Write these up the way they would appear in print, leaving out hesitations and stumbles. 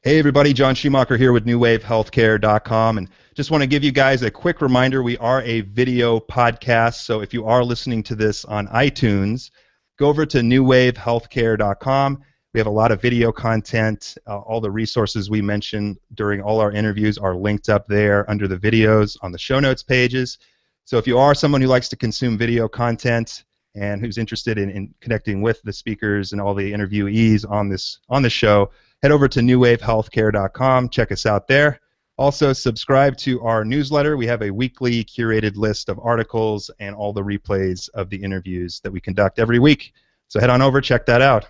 Hey everybody, John Schumacher here with NewWaveHealthcare.com, and just want to give you guys a quick reminder. We are a video podcast, so if you are listening to this on iTunes, go over to NewWaveHealthcare.com. We have a lot of video content. All the resources we mentioned during all our interviews are linked up there under the videos on the show notes pages. So if you are someone who likes to consume video content and who's interested in connecting with the speakers and all the interviewees on the show, head over to newwavehealthcare.com. Check us out there. Also, subscribe to our newsletter. We have a weekly curated list of articles and all the replays of the interviews that we conduct every week. So head on over, check that out.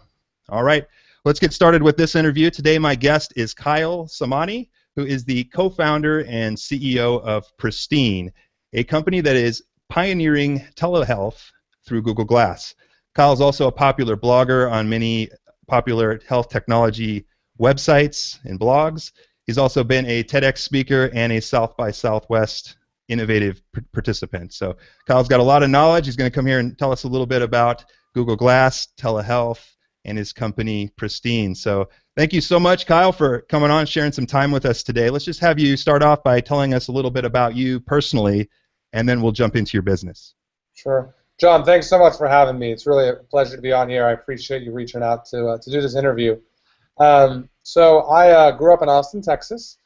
All right, let's get started with this interview. Today, my guest is Kyle Samani, who is the co-founder and CEO of Pristine, a company that is pioneering telehealth through Google Glass. Kyle is also a popular blogger on many popular health technology websites and blogs. He's also been a TEDx speaker and a South by Southwest innovative participant. So Kyle's got a lot of knowledge. He's going to come here and tell us a little bit about Google Glass, telehealth, and his company Pristine. So thank you so much, Kyle, for coming on, sharing some time with us today. Let's just have you start off by telling us a little bit about you personally, and then we'll jump into your business. Sure. John, thanks so much for having me. It's really a pleasure to be on here. I appreciate you reaching out to do this interview. So I grew up in Austin, Texas.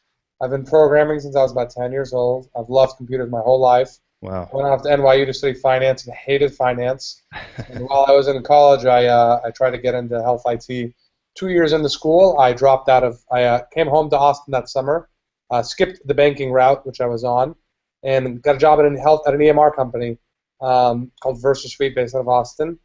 I've been programming since I was about 10 years old. I've loved computers my whole life. Wow. Went off to NYU to study finance and hated finance. And while I was in college, I tried to get into health IT. 2 years into school, I dropped out of. I came home to Austin that summer, skipped the banking route, which I was on, and got a job at an EMR company called VersaSuite, based out of Austin.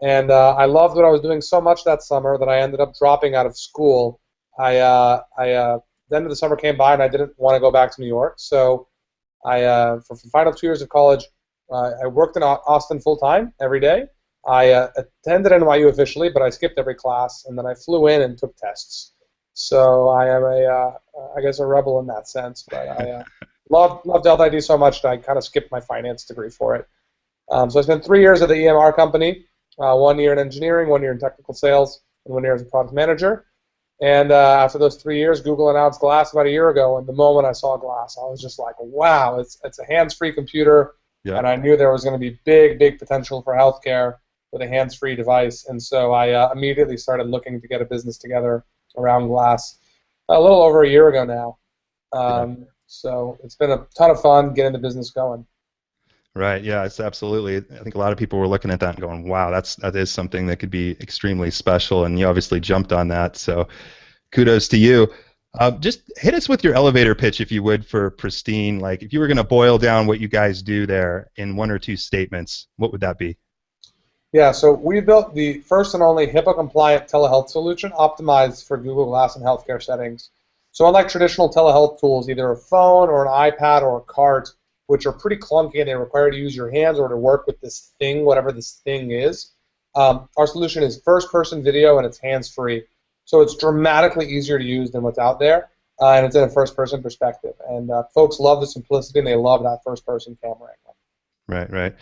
And I loved what I was doing so much that summer that I ended up dropping out of school. The end of the summer came by and I didn't want to go back to New York. So for the final 2 years of college, I worked in Austin full-time every day. I attended NYU officially, but I skipped every class, and then I flew in and took tests. So I am I guess a rebel in that sense. But I loved Health ID so much that I kind of skipped my finance degree for it. So I spent 3 years at the EMR company. 1 year in engineering, 1 year in technical sales, and 1 year as a product manager. And after those 3 years, Google announced Glass about a year ago, and the moment I saw Glass, I was just like, wow, it's a hands-free computer, Yeah. And I knew there was going to be big potential for healthcare with a hands-free device, and so I immediately started looking to get a business together around Glass a little over a year ago now. So it's been a ton of fun getting the business going. Right. Yeah. It's absolutely. I think a lot of people were looking at that and going, "Wow, that is something that could be extremely special." And you obviously jumped on that. So, kudos to you. Just hit us with your elevator pitch, if you would, for Pristine. Like, if you were going to boil down what you guys do there in one or two statements, what would that be? Yeah. So we built the first and only HIPAA-compliant telehealth solution optimized for Google Glass and healthcare settings. So unlike traditional telehealth tools, either a phone or an iPad or a cart, which are pretty clunky and they require you to use your hands or to work with this thing, whatever this thing is. Our solution is first-person video and it's hands-free. So it's dramatically easier to use than what's out there, and it's in a first-person perspective. And folks love the simplicity and they love that first-person camera angle. Right.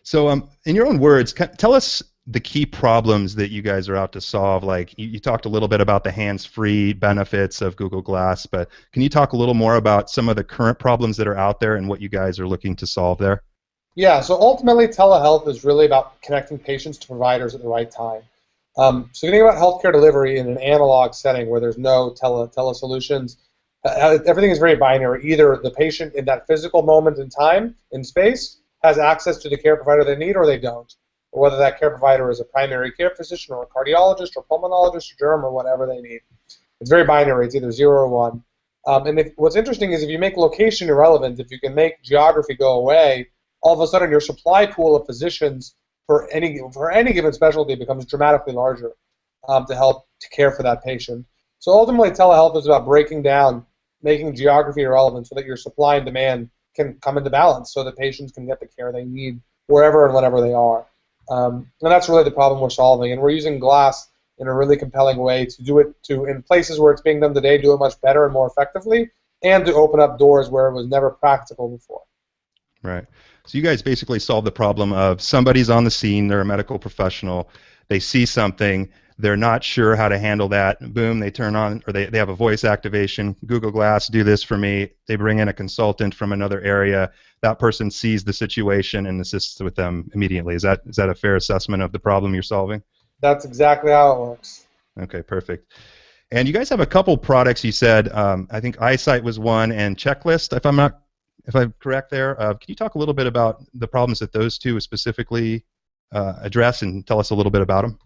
So, in your own words, tell us the key problems that you guys are out to solve. Like, you talked a little bit about the hands-free benefits of Google Glass, but can you talk a little more about some of the current problems that are out there and what you guys are looking to solve there? Yeah, so ultimately telehealth is really about connecting patients to providers at the right time. So if you think about healthcare delivery in an analog setting where there's no telesolutions, everything is very binary. Either the patient in that physical moment in time, in space, has access to the care provider they need or they don't. Or whether that care provider is a primary care physician or a cardiologist or pulmonologist or derm or whatever they need. It's very binary. It's either 0 or 1. And what's interesting is if you make location irrelevant, if you can make geography go away, all of a sudden your supply pool of physicians for any given specialty becomes dramatically larger to help to care for that patient. So ultimately telehealth is about breaking down, making geography irrelevant so that your supply and demand can come into balance so that patients can get the care they need wherever and whenever they are. And that's really the problem we're solving. And we're using Glass in a really compelling way to do it in places where it's being done today, do it much better and more effectively, and to open up doors where it was never practical before. Right. So you guys basically solve the problem of somebody's on the scene, they're a medical professional, they see something, they're not sure how to handle that. Boom, they turn on, or they have a voice activation. Google Glass, do this for me. They bring in a consultant from another area. That person sees the situation and assists with them immediately. Is that a fair assessment of the problem you're solving? That's exactly how it works. Okay, perfect. And you guys have a couple products. You said I think Eyesight was one, and Checklist, if I'm correct there. Can you talk a little bit about the problems that those two specifically address, and tell us a little bit about them?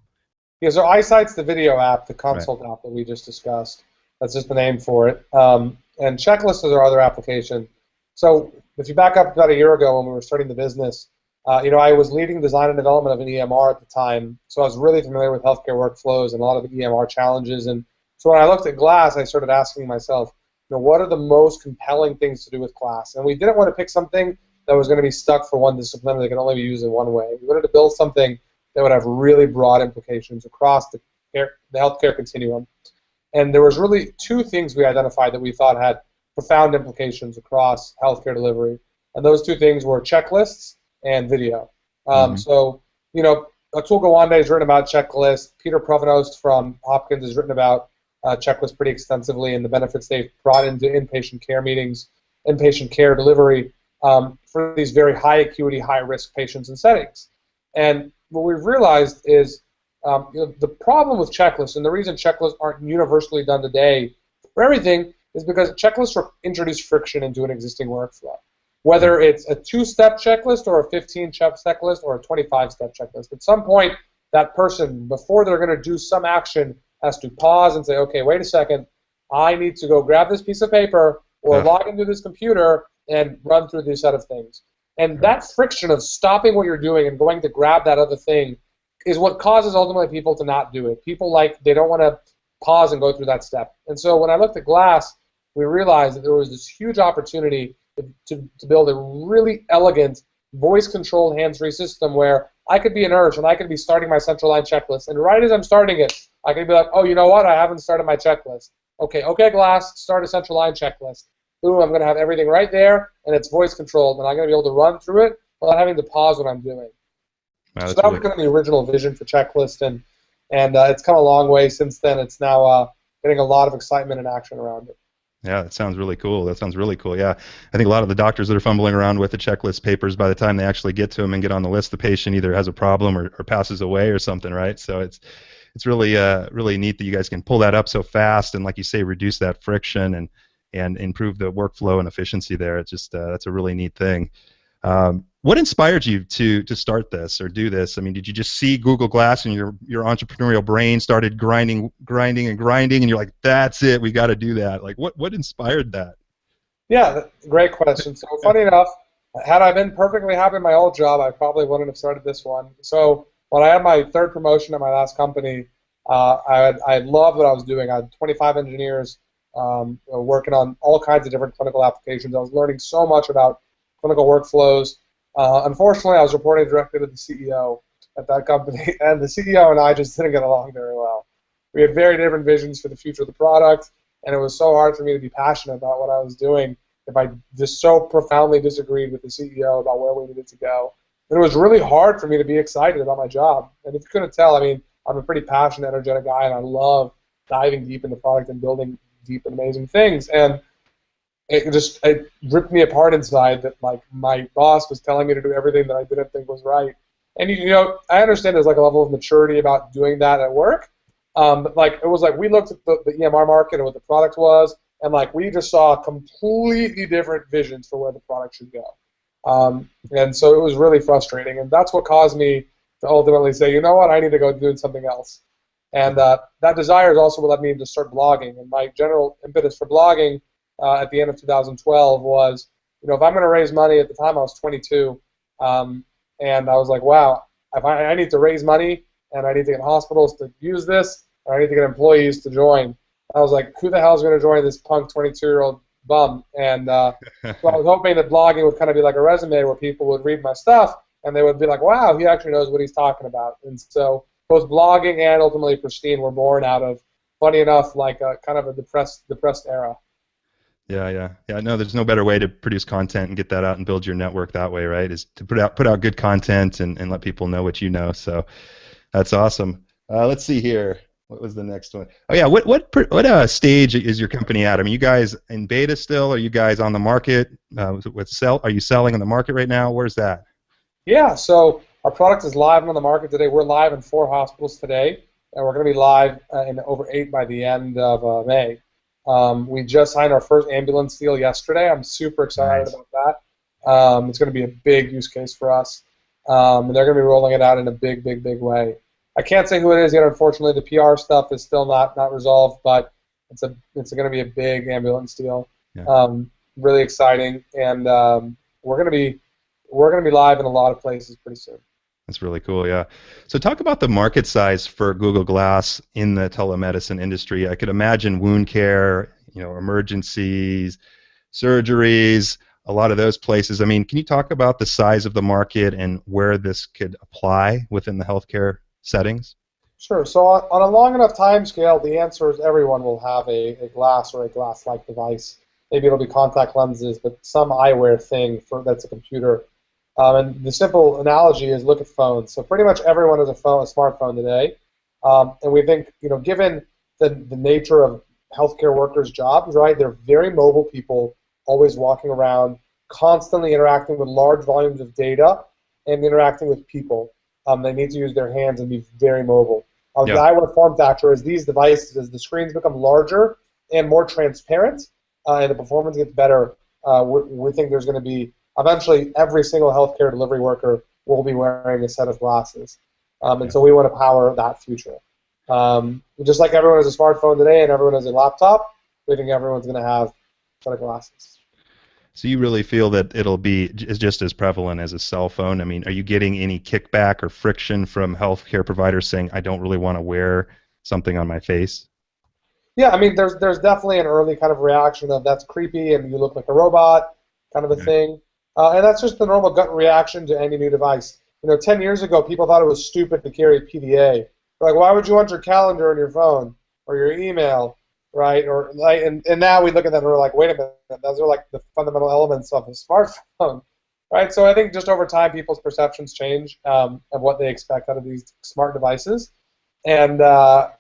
Yeah, so Eyesight's the video app, the consult Right. app that we just discussed. That's just the name for it. And Checklist is our other application. So if you back up about a year ago when we were starting the business, I was leading design and development of an EMR at the time, so I was really familiar with healthcare workflows and a lot of the EMR challenges. And so when I looked at Glass, I started asking myself, what are the most compelling things to do with Glass? And we didn't want to pick something that was going to be stuck for one discipline that could only be used in one way. We wanted to build something that would have really broad implications across the healthcare continuum. And there was really two things we identified that we thought had profound implications across healthcare delivery. And those two things were checklists and video. So, Atul Gawande has written about checklists. Peter Provenost from Hopkins has written about checklists pretty extensively and the benefits they've brought into inpatient care meetings, inpatient care delivery for these very high acuity, high risk patients and settings. And what we've realized is the problem with checklists, and the reason checklists aren't universally done today for everything, is because checklists introduce friction into an existing workflow. Whether it's a 2-step checklist or a 15-step checklist or a 25-step checklist, at some point that person, before they're going to do some action, has to pause and say, okay, wait a second, I need to go grab this piece of paper or log into this computer and run through this set of things. And that friction of stopping what you're doing and going to grab that other thing is what causes ultimately people to not do it. People they don't want to pause and go through that step. And so when I looked at Glass, we realized that there was this huge opportunity to build a really elegant voice-controlled hands-free system where I could be a nurse and I could be starting my central line checklist. And right as I'm starting it, I could be like, oh, you know what? I haven't started my checklist. Okay, Glass, start a central line checklist. Boom, I'm going to have everything right there, and it's voice-controlled, and I'm going to be able to run through it without having to pause what I'm doing. Wow, so that was kind of the original vision for Checklist, and it's come a long way since then. It's now getting a lot of excitement and action around it. Yeah, that sounds really cool. Yeah, I think a lot of the doctors that are fumbling around with the checklist papers, by the time they actually get to them and get on the list, the patient either has a problem or passes away or something, right? So it's really really neat that you guys can pull that up so fast and, like you say, reduce that friction and improve the workflow and efficiency there. It's just that's a really neat thing. What inspired you to start this or do this? I mean, did you just see Google Glass and your entrepreneurial brain started grinding, and you're like, that's it, we got to do that? Like, what inspired that? Yeah, great question. So funny enough, had I been perfectly happy in my old job, I probably wouldn't have started this one. So when I had my third promotion at my last company, I loved what I was doing. I had 25 engineers working on all kinds of different clinical applications. I was learning so much about clinical workflows. Unfortunately, I was reporting directly to the CEO at that company, and the CEO and I just didn't get along very well. We had very different visions for the future of the product, and it was so hard for me to be passionate about what I was doing if I just so profoundly disagreed with the CEO about where we needed to go. And it was really hard for me to be excited about my job. And if you couldn't tell, I mean, I'm a pretty passionate, energetic guy, and I love diving deep into product and building deep and amazing things. And it ripped me apart inside that, like, my boss was telling me to do everything that I didn't think was right. And I understand there's like a level of maturity about doing that at work. But like it was like we looked at the EMR market and what the product was, and like we just saw completely different visions for where the product should go. And so it was really frustrating, and that's what caused me to ultimately say, you know what, I need to go do something else. And that desire is also what led me to start blogging. And my general impetus for blogging at the end of 2012 was, if I'm going to raise money, at the time I was 22, and I was like, wow, if I need to raise money and I need to get hospitals to use this, or I need to get employees to join. I was like, who the hell is going to join this punk 22-year-old bum? And so I was hoping that blogging would kind of be like a resume where people would read my stuff and they would be like, wow, he actually knows what he's talking about. And so both blogging and ultimately Pristine were born out of, funny enough, like a kind of a depressed era. Yeah. No, there's no better way to produce content and get that out and build your network that way, right? Is to put out good content and let people know what you know. So that's awesome. Let's see here. What was the next one? Oh yeah, what stage is your company at? I mean, you guys in beta still? Are you guys on the market? Are you selling in the market right now? Where's that? Yeah, so our product is live on the market today. We're live in 4 hospitals today, and we're going to be live in over 8 by the end of May. We just signed our first ambulance deal yesterday. I'm super excited Nice. about that. It's going to be a big use case for us, and they're going to be rolling it out in a big, big, big way. I can't say who it is yet. Unfortunately, the PR stuff is still not resolved, but it's going to be a big ambulance deal. Yeah. Really exciting, and we're going to be live in a lot of places pretty soon. That's really cool, yeah. So talk about the market size for Google Glass in the telemedicine industry. I could imagine wound care, emergencies, surgeries, a lot of those places. I mean, can you talk about the size of the market and where this could apply within the healthcare settings? Sure. So on a long enough time scale, the answer is everyone will have a glass or a glass-like device. Maybe it'll be contact lenses, but some eyewear thing that's a computer. And the simple analogy is look at phones. So pretty much everyone has a smartphone today. And we think, given the nature of healthcare workers' jobs, right, they're very mobile people, always walking around, constantly interacting with large volumes of data and interacting with people. They need to use their hands and be very mobile. The eyewear form factor is these devices, as the screens become larger and more transparent, and the performance gets better, we think there's going to be eventually every single healthcare delivery worker will be wearing a set of glasses. And so we want to power that future. Just like everyone has a smartphone today and everyone has a laptop, we think everyone's going to have a set of glasses. So you really feel that it'll be just as prevalent as a cell phone? I mean, are you getting any kickback or friction from healthcare providers saying, I don't really want to wear something on my face? Yeah, I mean, there's definitely an early kind of reaction of that's creepy and you look like a robot kind of a thing. And that's just the normal gut reaction to any new device. 10 years ago, people thought it was stupid to carry PDA. They're like, why would you want your calendar on your phone or your email, right? And now we look at that and we're like, wait a minute, those are like the fundamental elements of a smartphone, right? So I think just over time, people's perceptions change of what they expect out of these smart devices. And I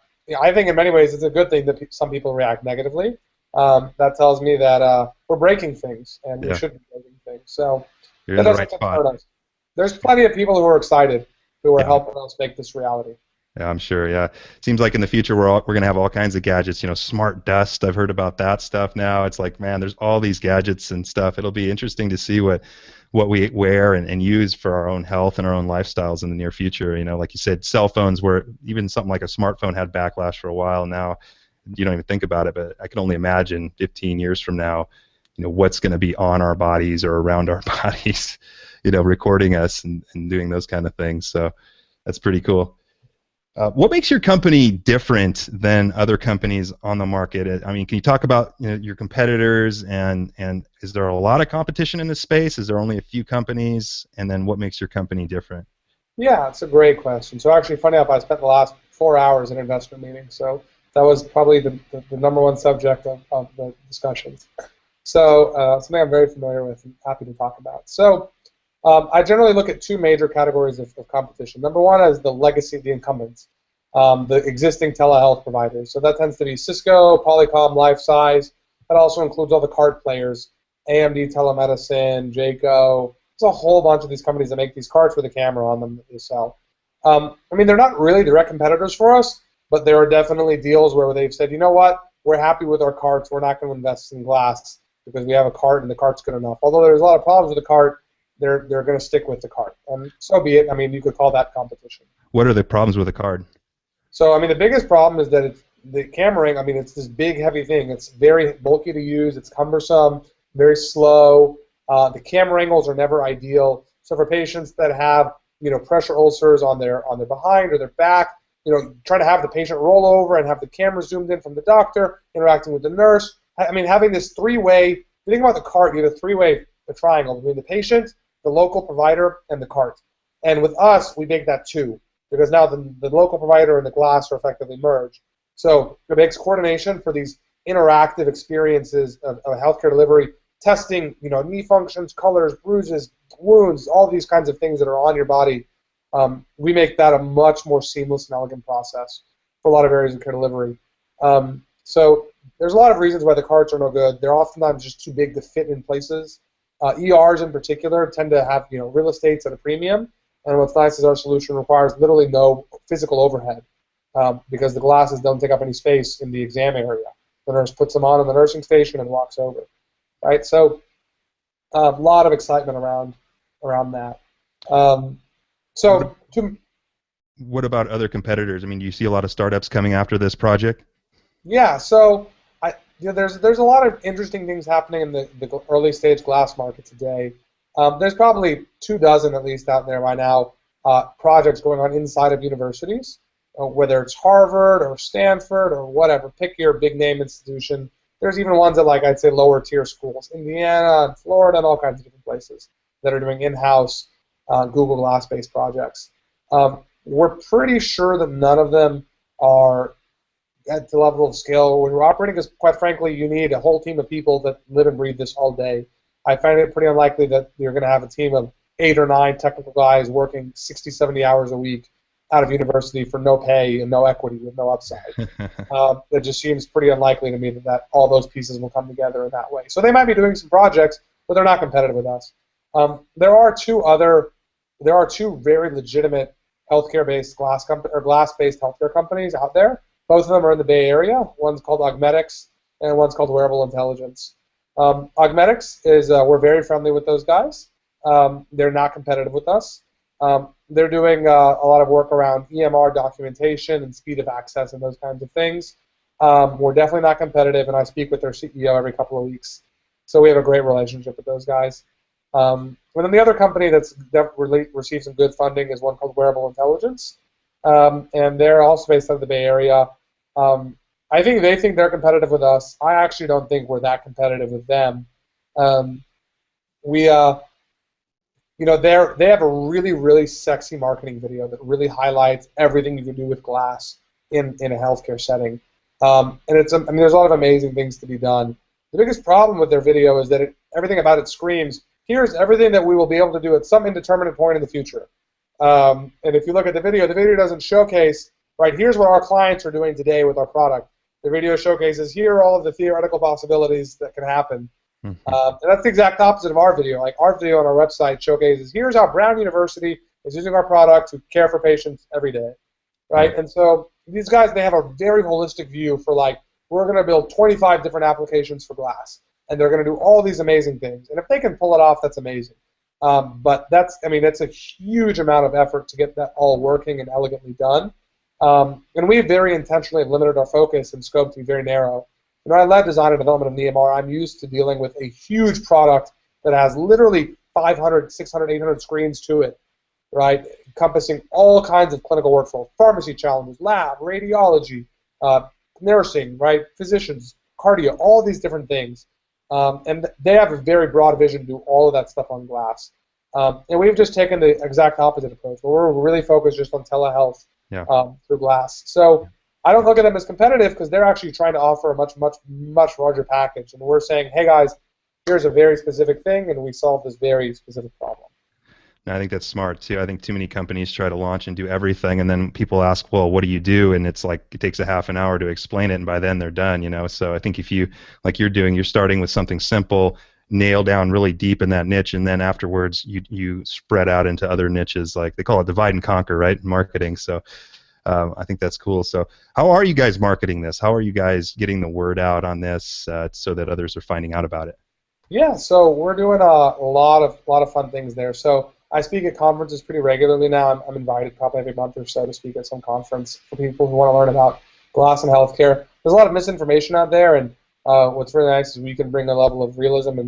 think in many ways it's a good thing that some people react negatively. That tells me that we're breaking things, and we should be breaking things. So you're in the right spot. There's plenty of people who are excited, who are helping us make this reality. Yeah, I'm sure. Yeah, seems like in the future we're going to have all kinds of gadgets. Smart dust. I've heard about that stuff now. It's like, man, there's all these gadgets and stuff. It'll be interesting to see what we wear and use for our own health and our own lifestyles in the near future. Like you said, cell phones were even something like a smartphone had backlash for a while. Now you don't even think about it, but I can only imagine 15 years from now, what's going to be on our bodies or around our bodies, recording us and doing those kind of things. So that's pretty cool. What makes your company different than other companies on the market? I mean, can you talk about your competitors and is there a lot of competition in this space? Is there only a few companies? And then what makes your company different? Yeah, it's a great question. So actually, funny enough, I spent the last 4 hours in investment meetings. So that was probably the number one subject of the discussions. So something I'm very familiar with and happy to talk about. So I generally look at 2 major categories of competition. Number one is the legacy of the incumbents, the existing telehealth providers. So that tends to be Cisco, Polycom, LifeSize. That also includes all the card players, AMD Telemedicine, Jayco. There's a whole bunch of these companies that make these cards with a camera on them that they sell. I mean, they're not really direct competitors for us, but there are definitely deals where they've said, you know what, we're happy with our carts. We're not going to invest in glass because we have a cart and the cart's good enough. Although there's a lot of problems with the cart, they're going to stick with the cart. And so be it. I mean, you could call that competition. What are the problems with a card? So, I mean, the biggest problem is that it's the cameraing. I mean, it's this big, heavy thing. It's very bulky to use. It's cumbersome, very slow. The camera angles are never ideal. So for patients that have, pressure ulcers on their behind or their back, try to have the patient roll over and have the camera zoomed in from the doctor, interacting with the nurse. I mean, having this 3-way, if you think about the cart, you have a 3-way triangle between the patient, the local provider, and the cart. And with us, we make that 2, because now the local provider and the glass are effectively merged. So it makes coordination for these interactive experiences of healthcare delivery, testing, knee functions, colors, bruises, wounds, all these kinds of things that are on your body. We make that a much more seamless and elegant process. for a lot of areas of care delivery. So there's a lot of reasons why the carts are no good. They're oftentimes just too big to fit in places. ERs in particular tend to have real estates at a premium, and what's nice is our solution requires literally no physical overhead because the glasses don't take up any space in the exam area. The nurse puts them on in the nursing station and walks over. Right, so a lot of excitement around that. What about other competitors? I mean, do you see a lot of startups coming after this project? Yeah, so there's a lot of interesting things happening in the early stage glass market today. There's probably 24 at least out there right now, projects going on inside of universities, whether it's Harvard or Stanford or whatever. Pick your big name institution. There's even ones at I'd say lower tier schools, Indiana and Florida and all kinds of different places that are doing in-house Google Glass-based projects. We're pretty sure that none of them are at the level of scale when we're operating, because quite frankly, you need a whole team of people that live and breathe this all day. I find it pretty unlikely that you're going to have a team of 8 or 9 technical guys working 60, 70 hours a week out of university for no pay and no equity with no upside. It just seems pretty unlikely to me that all those pieces will come together in that way. So they might be doing some projects, but they're not competitive with us. There are two very legitimate healthcare-based glass-based healthcare companies out there. Both of them are in the Bay Area. One's called Augmetics, and one's called Wearable Intelligence. Augmetics is we're very friendly with those guys. They're not competitive with us. They're doing a lot of work around EMR documentation and speed of access and those kinds of things. We're definitely not competitive, and I speak with their CEO every couple of weeks. So we have a great relationship with those guys. And then the other company that's received some good funding is one called Wearable Intelligence, and they're also based out of the Bay Area. I think they think they're competitive with us. I actually don't think we're that competitive with them. They have a really, really sexy marketing video that really highlights everything you can do with glass in a healthcare setting. And there's a lot of amazing things to be done. The biggest problem with their video is that everything about it screams, here's everything that we will be able to do at some indeterminate point in the future. And if you look at the video doesn't showcase, right, here's what our clients are doing today with our product. The video showcases, here are all of the theoretical possibilities that can happen. And that's the exact opposite of our video. Like, our video on our website showcases, here's how Brown University is using our product to care for patients every day, right? And so these guys, they have a very holistic view for, we're going to build 25 different applications for glass, and they're going to do all these amazing things. And if they can pull it off, that's amazing. But that's a huge amount of effort to get that all working and elegantly done. And we very intentionally limited our focus and scope to be very narrow. When I led design and development of EMR, I'm used to dealing with a huge product that has literally 500, 600, 800 screens to it, right, encompassing all kinds of clinical workflow, pharmacy challenges, lab, radiology, nursing, right, physicians, cardio, all these different things. And they have a very broad vision to do all of that stuff on glass. And we've just taken the exact opposite approach, where we're really focused just on telehealth through glass. So I don't look at them as competitive because they're actually trying to offer a much, much, much larger package. And we're saying, hey, guys, here's a very specific thing, and we solve this very specific problem. I think that's smart, too. I think too many companies try to launch and do everything, and then people ask, well, what do you do? And it's like it takes a half an hour to explain it, and by then they're done, So I think if you, like you're doing, you're starting with something simple, nail down really deep in that niche, and then afterwards you spread out into other niches. Like they call it divide and conquer, right, in marketing. So I think that's cool. So how are you guys marketing this? How are you guys getting the word out on this so that others are finding out about it? Yeah, so we're doing a lot of fun things there. So I speak at conferences pretty regularly now. I'm invited probably every month or so to speak at some conference for people who want to learn about glass and healthcare. There's a lot of misinformation out there, and what's really nice is we can bring a level of realism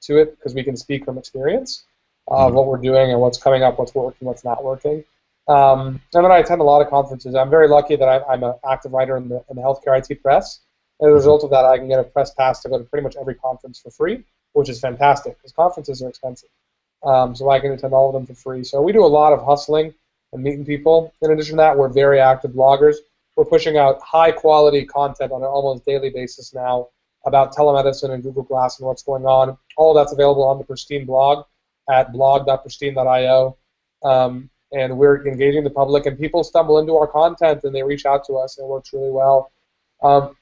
to it because we can speak from experience of what we're doing and what's coming up, what's working, what's not working. And then I attend a lot of conferences. I'm very lucky that I'm an active writer in the healthcare IT press. As a result of that, I can get a press pass to go to pretty much every conference for free, which is fantastic because conferences are expensive. So I can attend all of them for free. So we do a lot of hustling and meeting people. In addition to that, we're very active bloggers. We're pushing out high-quality content on an almost daily basis now about telemedicine and Google Glass and what's going on. All of that's available on the Pristine blog at blog.pristine.io. and we're engaging the public, and people stumble into our content and they reach out to us, and it works really well.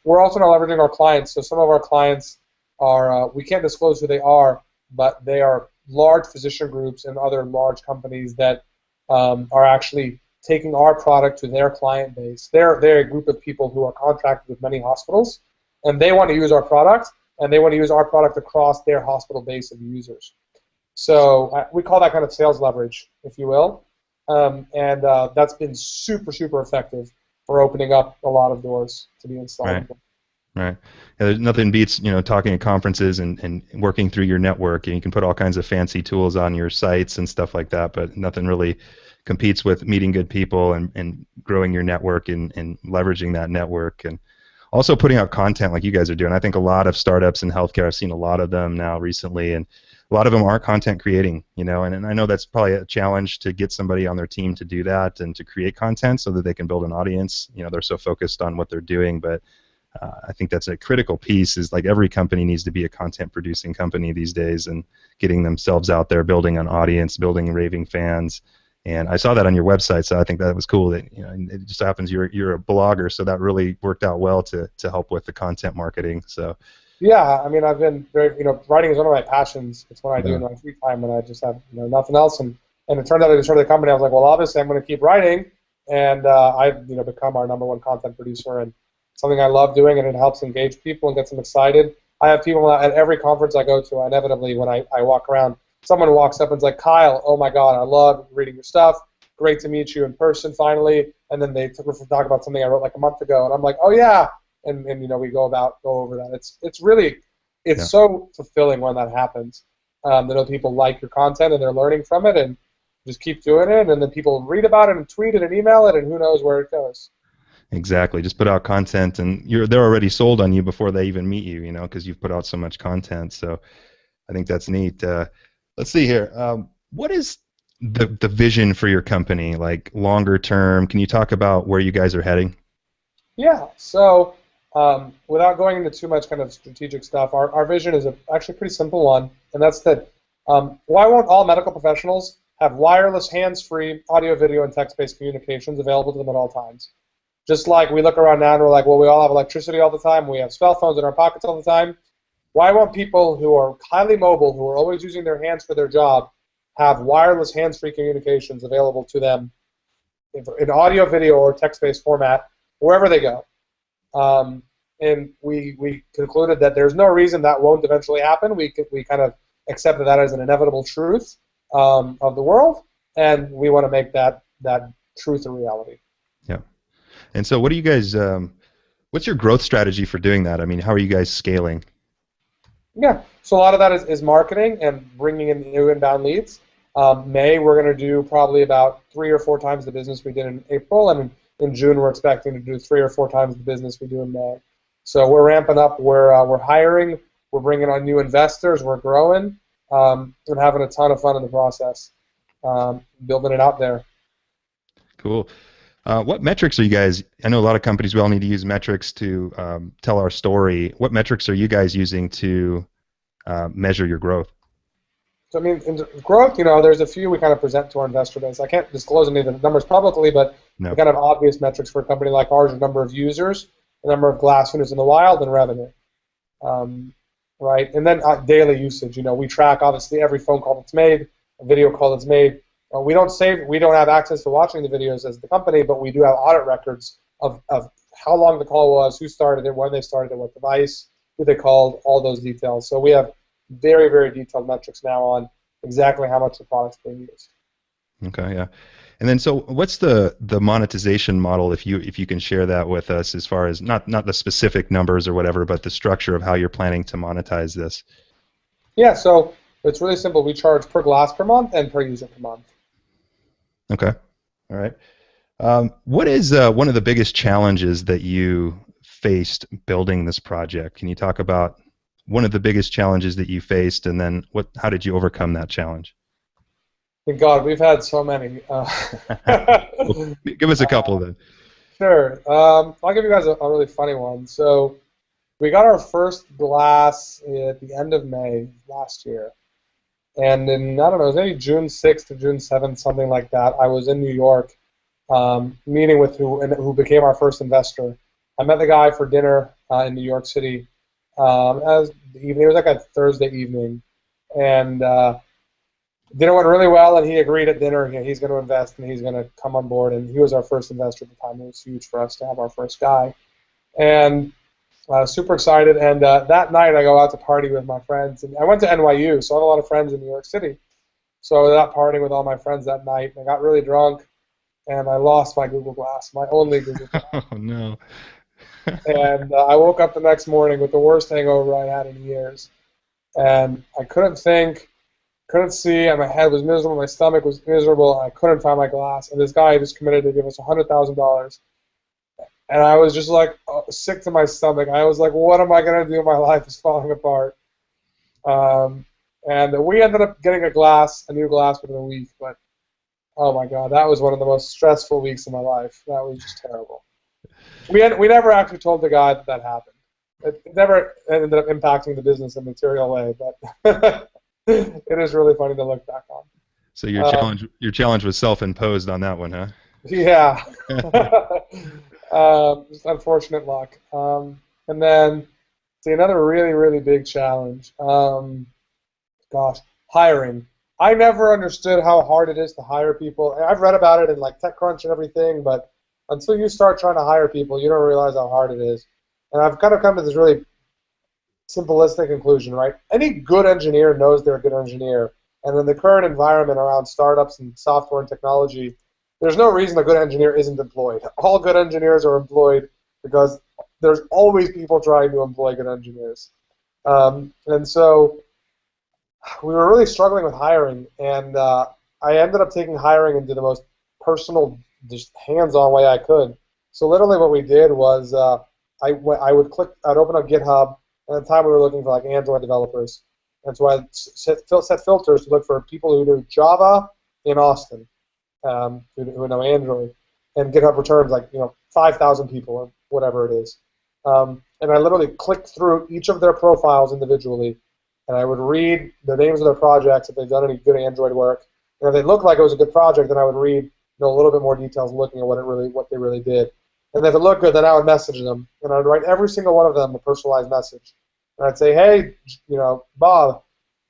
We're also now leveraging our clients. So some of our clients are, we can't disclose who they are, but they are large physician groups and other large companies that are actually taking our product to their client base. They're a group of people who are contracted with many hospitals, and they want to use our product, and they want to use our product across their hospital base of users. So we call that kind of sales leverage, if you will, and that's been super, super effective for opening up a lot of doors to be installed. Right. Right. Yeah, there's nothing beats, talking at conferences and working through your network, and you can put all kinds of fancy tools on your sites and stuff like that, but nothing really competes with meeting good people and growing your network and leveraging that network, and also putting out content like you guys are doing. I think a lot of startups in healthcare, I've seen a lot of them now recently, and a lot of them aren't content creating, and I know that's probably a challenge to get somebody on their team to do that and to create content so that they can build an audience. They're so focused on what they're doing, but I think that's a critical piece, is like every company needs to be a content producing company these days, and getting themselves out there, building an audience, building raving fans. And I saw that on your website, so I think that was cool. That it just happens you're a blogger, so that really worked out well to help with the content marketing. So yeah, I mean, I've been very, writing is one of my passions. It's what I do in my free time when I just have nothing else. And it turned out I started the company. I was like, well, obviously I'm going to keep writing, and I've become our #1 content producer, and something I love doing, and it helps engage people and gets them excited. I have people at every conference I go to, inevitably, when I walk around, someone walks up and is like, Kyle, oh my God, I love reading your stuff. Great to meet you in person finally. And then they talk about something I wrote like a month ago, and I'm like, oh yeah. And we go over that. It's really so fulfilling when that happens. That people like your content and they're learning from it, and just keep doing it, and then people read about it and tweet it and email it, and who knows where it goes. Exactly. Just put out content, and they're already sold on you before they even meet you, because you've put out so much content. So I think that's neat. Let's see here. What is the vision for your company, like longer term? Can you talk about where you guys are heading? Yeah. So without going into too much kind of strategic stuff, our vision is actually a pretty simple one, and that's that why won't all medical professionals have wireless, hands-free audio, video, and text-based communications available to them at all times? Just like we look around now and we're like, well, we all have electricity all the time, we have cell phones in our pockets all the time. Why won't people who are highly mobile, who are always using their hands for their job, have wireless, hands-free communications available to them in audio, video, or text-based format, wherever they go? And we concluded that there's no reason that won't eventually happen. We kind of accepted that as an inevitable truth of the world, and we want to make that truth a reality. Yeah. And so what do you guys, what's your growth strategy for doing that? I mean, how are you guys scaling? Yeah, so a lot of that is marketing and bringing in new inbound leads. May, we're going to do probably about 3 or 4 times the business we did in April, and in June we're expecting to do 3 or 4 times the business we do in May. So we're ramping up, we're hiring, we're bringing on new investors, we're growing, and having a ton of fun in the process, building it out there. Cool. What metrics are you guys, I know a lot of companies, we all need to use metrics to tell our story. What metrics are you guys using to measure your growth? So, I mean, in growth, there's a few we kind of present to our investor base. I can't disclose any of the numbers publicly, but the kind of obvious metrics for a company like ours are number of users, the number of glass units in the wild, and revenue. Right? And then daily usage. We track, obviously, every phone call that's made, a video call that's made. We don't have access to watching the videos as the company, but we do have audit records of how long the call was, who started it, when they started it, what device, who they called, all those details. So we have very, very detailed metrics now on exactly how much the product's being used. Okay, yeah. And then, so what's the monetization model, if you can share that with us, as far as not the specific numbers or whatever, but the structure of how you're planning to monetize this? Yeah, so it's really simple. We charge per glass per month and per user per month. Okay, all right. What is one of the biggest challenges that you faced building this project? Can you talk about one of the biggest challenges that you faced, and then how did you overcome that challenge? Thank God, we've had so many. Well, give us a couple then. Sure. I'll give you guys a really funny one. So we got our first glass at the end of May last year, And in, I don't know, it was maybe June 6th or June 7th, something like that, I was in New York meeting with who became our first investor. I met the guy for dinner in New York City as the evening. It was like a Thursday evening. And dinner went really well, and he agreed at dinner. He's going to invest, and he's going to come on board. And he was our first investor at the time. It was huge for us to have our first guy. And super excited. And that night, I go out to party with my friends. And I went to NYU, so I have a lot of friends in New York City. So I was out partying with all my friends that night. I got really drunk, and I lost my Google Glass, my only Google Glass. Oh, no. And I woke up the next morning with the worst hangover I had in years. And I couldn't think, couldn't see, and my head was miserable, my stomach was miserable, and I couldn't find my glass. And this guy just committed to give us $100,000. And I was just like sick to my stomach. I was like, what am I going to do? My life is falling apart. And we ended up getting a new glass within a week. But, oh, my God, that was one of the most stressful weeks of my life. That was just terrible. We never actually told the guy that happened. It never ended up impacting the business in a material way. But it is really funny to look back on. So your challenge was self-imposed on that one, huh? Yeah. Just unfortunate luck. And then, see, another really, really big challenge. Gosh, hiring. I never understood how hard it is to hire people. I've read about it in like TechCrunch and everything, but until you start trying to hire people, you don't realize how hard it is. And I've kind of come to this really simplistic conclusion, right? Any good engineer knows they're a good engineer. And in the current environment around startups and software and technology, there's no reason a good engineer isn't employed. All good engineers are employed because there's always people trying to employ good engineers. And so we were really struggling with hiring, and I ended up taking hiring into the most personal, just hands-on way I could. So literally what we did was I'd open up GitHub, and at the time we were looking for like Android developers. And so I set filters to look for people who knew Java in Austin, who know Android, and GitHub returns like 5,000 people or whatever it is. And I literally clicked through each of their profiles individually, and I would read the names of their projects if they've done any good Android work. And if they looked like it was a good project, then I would read a little bit more details, looking at what they really did. And if it looked good, then I would message them, and I'd write every single one of them a personalized message. And I'd say, hey, Bob,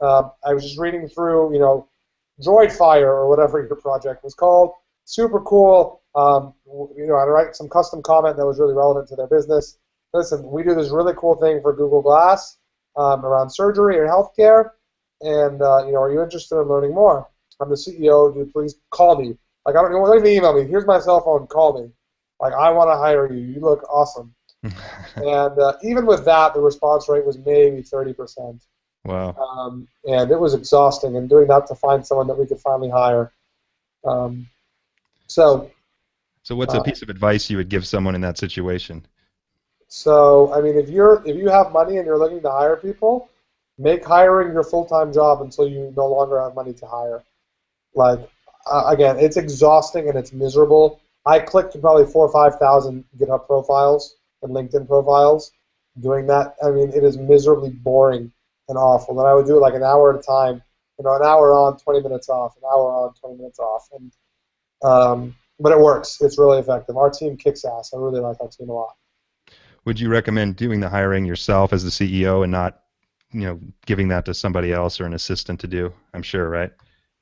I was just reading through, Droidfire or whatever your project was called. Super cool. I'd write some custom comment that was really relevant to their business. Listen, we do this really cool thing for Google Glass around surgery and healthcare, and are you interested in learning more? I'm the CEO. Dude, please call me. Like, I don't even email me. Here's my cell phone. Call me. Like, I want to hire you. You look awesome. And even with that, the response rate was maybe 30%. Wow. And it was exhausting, and doing that to find someone that we could finally hire. So what's a piece of advice you would give someone in that situation? So, I mean, if you have money and you're looking to hire people, make hiring your full-time job until you no longer have money to hire. Like, again, it's exhausting and it's miserable. I clicked probably 4,000 or 5,000 GitHub profiles and LinkedIn profiles doing that. I mean, it is miserably boring and awful. And I would do it like an hour at a time. An hour on, 20 minutes off. An hour on, 20 minutes off. And but it works. It's really effective. Our team kicks ass. I really like our team a lot. Would you recommend doing the hiring yourself as the CEO and not, giving that to somebody else or an assistant to do? I'm sure, right?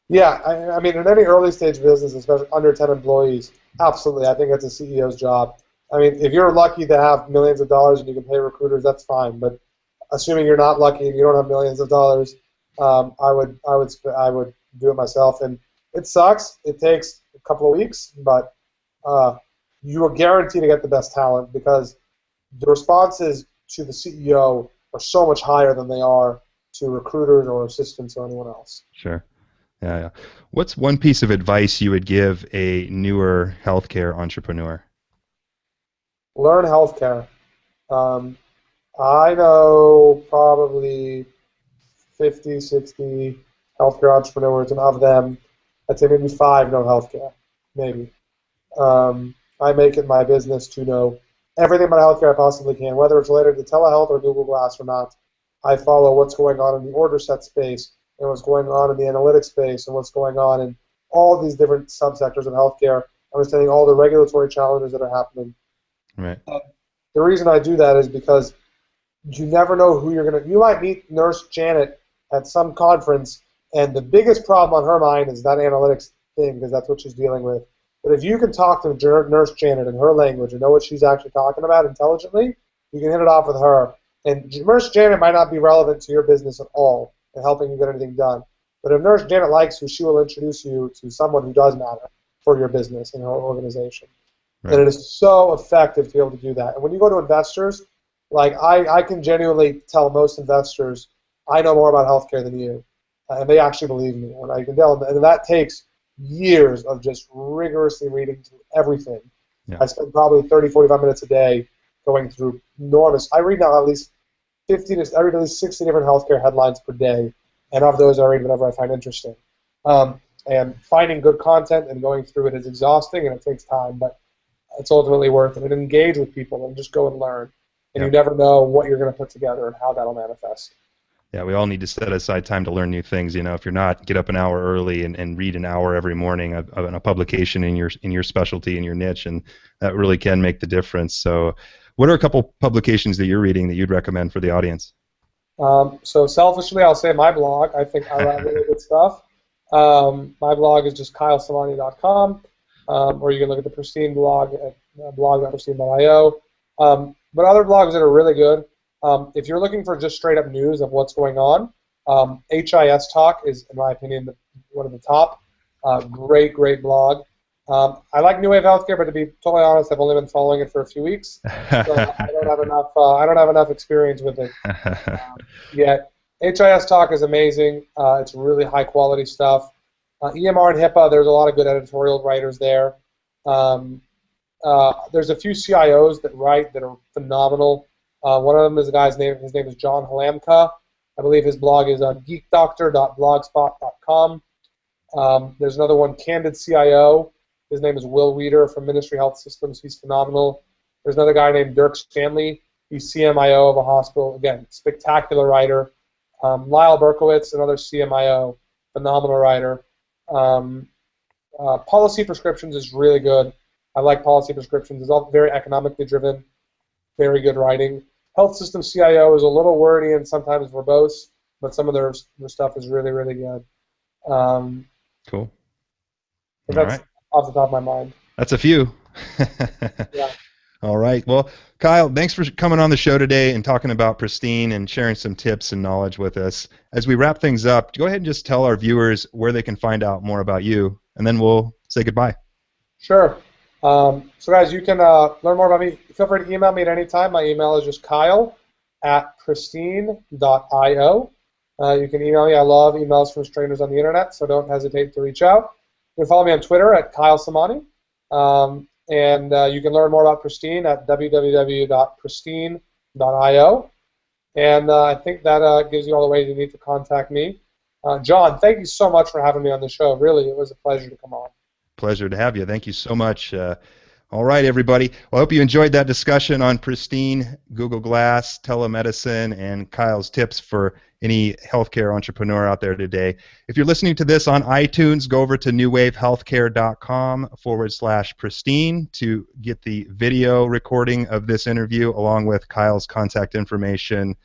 Yeah, I mean, in any early stage business, especially under 10 employees, absolutely. I think it's a CEO's job. I mean, if you're lucky to have millions of dollars and you can pay recruiters, that's fine. But assuming you're not lucky and you don't have millions of dollars, I would do it myself. And it sucks. It takes a couple of weeks, but you are guaranteed to get the best talent because the responses to the CEO are so much higher than they are to recruiters or assistants or anyone else. Sure. Yeah. What's one piece of advice you would give a newer healthcare entrepreneur? Learn healthcare. I know probably 50, 60 healthcare entrepreneurs, and of them, I'd say maybe 5 know healthcare, maybe. I make it my business to know everything about healthcare I possibly can, whether it's related to telehealth or Google Glass or not. I follow what's going on in the order set space, and what's going on in the analytics space and what's going on in all these different subsectors of healthcare, understanding all the regulatory challenges that are happening. Right. The reason I do that is because you never know who you're going to. You might meet Nurse Janet at some conference, and the biggest problem on her mind is that analytics thing, because that's what she's dealing with. But if you can talk to Nurse Janet in her language and know what she's actually talking about intelligently, you can hit it off with her. And Nurse Janet might not be relevant to your business at all in helping you get anything done. But if Nurse Janet likes you, she will introduce you to someone who does matter for your business and your organization. Right. And it is so effective to be able to do that. And when you go to investors, like I can genuinely tell most investors, I know more about healthcare than you. And they actually believe me when I can tell them. And that takes years of just rigorously reading through everything. Yeah. I spend probably 30, 45 minutes a day going through enormous. I read now at least 50 to I read at least 60 different healthcare headlines per day, and of those I read whatever I find interesting. And finding good content and going through it is exhausting and it takes time, but it's ultimately worth it. And engage with people and just go and learn. And you never know what you're going to put together and how that'll manifest. Yeah, we all need to set aside time to learn new things. You know, if you're not, get up an hour early and read an hour every morning of a publication in your specialty, in your niche, and that really can make the difference. So what are a couple publications that you're reading that you'd recommend for the audience? So selfishly, I'll say my blog. I think I write really good stuff. My blog is just kylesamani.com, or you can look at the Pristine blog at blog.pristine.io. But other blogs that are really good, if you're looking for just straight up news of what's going on, HIS Talk is, in my opinion, one of the top. Great blog. I like New Wave Healthcare, but to be totally honest, I've only been following it for a few weeks, so I don't have enough. I don't have enough experience with it yet. HIS Talk is amazing. It's really high quality stuff. EMRandHIPAA, there's a lot of good editorial writers there. There's a few CIOs that write that are phenomenal. One of them is a guy's name. His name is John Halamka. I believe his blog is on geekdoctor.blogspot.com. There's another one, Candid CIO. His name is Will Weeder from Ministry Health Systems. He's phenomenal. There's another guy named Dirk Stanley. He's CMIO of a hospital. Again, spectacular writer. Lyle Berkowitz, another CMIO, phenomenal writer. Policy Prescriptions is really good. I like Policy Prescriptions. It's all very economically driven, very good writing. Health System CIO is a little wordy and sometimes verbose, but some of their stuff is really, really good. Cool. That's all right. Off the top of my mind. That's a few. Yeah. All right. Well, Kyle, thanks for coming on the show today and talking about Pristine and sharing some tips and knowledge with us. As we wrap things up, go ahead and just tell our viewers where they can find out more about you, and then we'll say goodbye. Sure. So guys, you can learn more about me. Feel free to email me at any time. My email is just kyle@pristine.io. You can email me. I love emails from strangers on the internet, so don't hesitate to reach out. You can follow me on Twitter at Kyle Samani. And you can learn more about Pristine at www.pristine.io. And I think that gives you all the ways you need to contact me. John, thank you so much for having me on the show. Really, it was a pleasure to come on. Pleasure to have you. Thank you so much. All right, everybody. Well, I hope you enjoyed that discussion on Pristine, Google Glass, telemedicine, and Kyle's tips for any healthcare entrepreneur out there today. If you're listening to this on iTunes, go over to newwavehealthcare.com/Pristine to get the video recording of this interview along with Kyle's contact information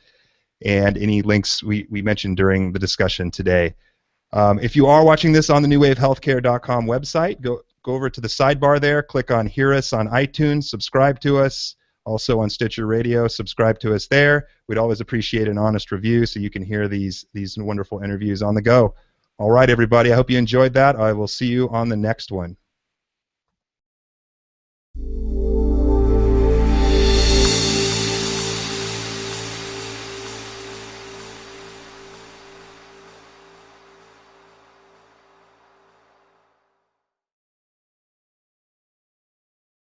and any links we mentioned during the discussion today. If you are watching this on the newwavehealthcare.com website, go over to the sidebar there, click on Hear Us on iTunes, subscribe to us. Also on Stitcher Radio, subscribe to us there. We'd always appreciate an honest review so you can hear these wonderful interviews on the go. All right, everybody, I hope you enjoyed that. I will see you on the next one.